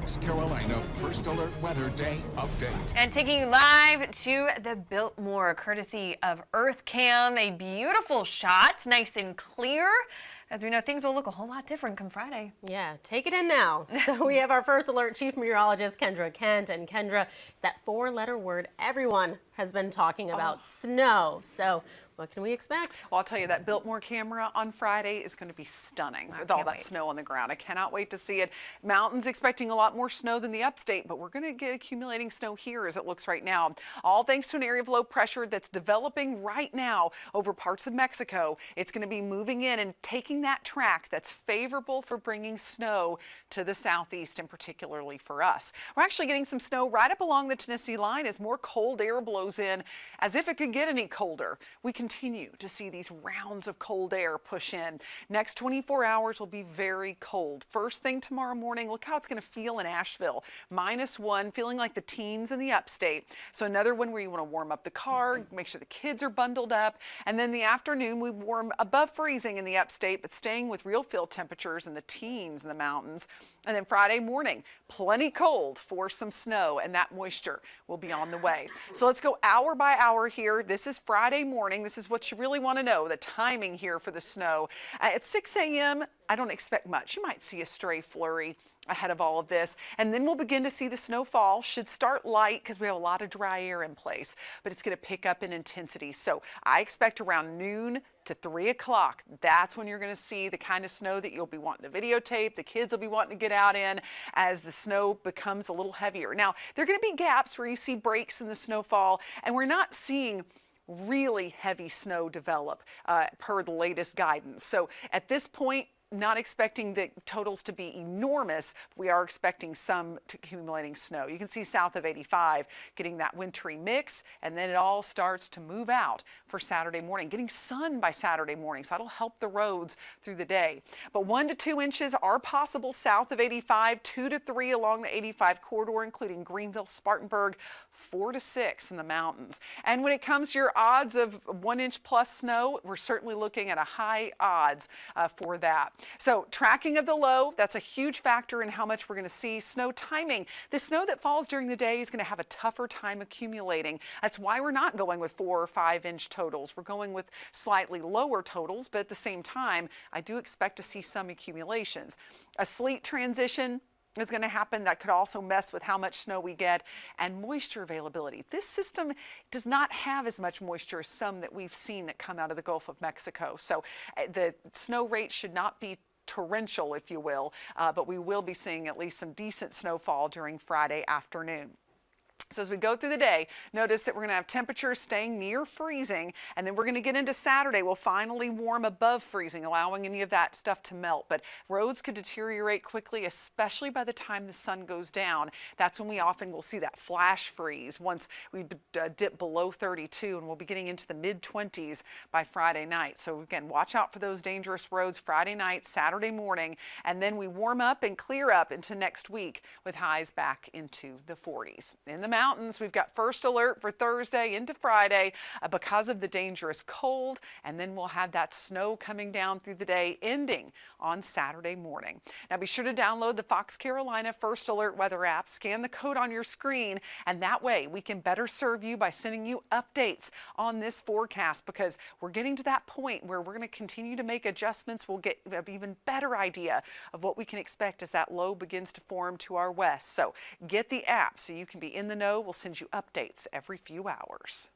Fox Carolina First Alert Weather Day update. And taking you live to the Biltmore, courtesy of EarthCam. A beautiful shot, nice and clear. As we know, things will look a whole lot different come Friday. Yeah, take it in now. So we have our first alert, Chief Meteorologist Kendra Kent. And Kendra, it's that four-letter word everyone has been talking about, snow. So what can we expect? Well, I'll tell you, that Biltmore camera on Friday is going to be stunning with all that snow on the ground. I cannot wait to see it. Mountains expecting a lot more snow than the upstate, but we're going to get accumulating snow here as it looks right now. All thanks to an area of low pressure that's developing right now over parts of Mexico. It's going to be moving in and taking that track that's favorable for bringing snow to the southeast, and particularly for us. We're actually getting some snow right up along the Tennessee line as more cold air blows in, as if it could get any colder. We continue to see these rounds of cold air push in. Next 24 hours will be very cold. First thing tomorrow morning, look how it's going to feel in Asheville. -1, feeling like the teens in the upstate. So another one where you want to warm up the car, make sure the kids are bundled up. And then the afternoon, we warm above freezing in the upstate, but staying with real feel temperatures in the teens in the mountains. And then Friday morning, plenty cold for some snow, and that moisture will be on the way. So let's go hour by hour here. This is Friday morning. This is what you really want to know, the timing here for the snow. At 6 a.m., I don't expect much. You might see a stray flurry ahead of all of this. And then we'll begin to see the snowfall. Should start light because we have a lot of dry air in place, but it's going to pick up in intensity. So I expect around noon to 3 o'clock. That's when you're going to see the kind of snow that you'll be wanting to videotape. The kids will be wanting to get out in as the snow becomes a little heavier. Now, there are going to be gaps where you see breaks in the snowfall, and we're not seeing really heavy snow develop per the latest guidance. So at this point, not expecting the totals to be enormous. We are expecting some accumulating snow. You can see south of 85 getting that wintry mix, and then it all starts to move out for Saturday morning, getting sun by Saturday morning. So that'll help the roads through the day. But 1 to 2 inches are possible south of 85, 2 to 3 along the 85 corridor, including Greenville, Spartanburg, 4 to 6 in the mountains. And when it comes to your odds of 1 inch plus snow, we're certainly looking at a high odds for that. So tracking of the low, that's a huge factor in how much we're going to see. Snow timing. The snow that falls during the day is going to have a tougher time accumulating. That's why we're not going with 4 or 5 inch totals. We're going with slightly lower totals, but at the same time, I do expect to see some accumulations. A sleet transition is going to happen. That could also mess with how much snow we get, and moisture availability. This system does not have as much moisture as some that we've seen that come out of the Gulf of Mexico. So the snow rate should not be torrential, if you will, but we will be seeing at least some decent snowfall during Friday afternoon. So as we go through the day, notice that we're going to have temperatures staying near freezing, and then we're going to get into Saturday. We'll finally warm above freezing, allowing any of that stuff to melt. But roads could deteriorate quickly, especially by the time the sun goes down. That's when we often will see that flash freeze once we dip below 32, and we'll be getting into the mid-20s by Friday night. So again, watch out for those dangerous roads Friday night, Saturday morning, and then we warm up and clear up into next week with highs back into the 40s. In the mountains, we've got first alert for Thursday into Friday because of the dangerous cold, and then we'll have that snow coming down through the day, ending on Saturday morning. Now be sure to download the Fox Carolina First Alert weather app, scan the code on your screen, and that way we can better serve you by sending you updates on this forecast, because we're getting to that point where we're going to continue to make adjustments. We'll get an even better idea of what we can expect as that low begins to form to our west. So get the app so you can be in the know. We'll send you updates every few hours.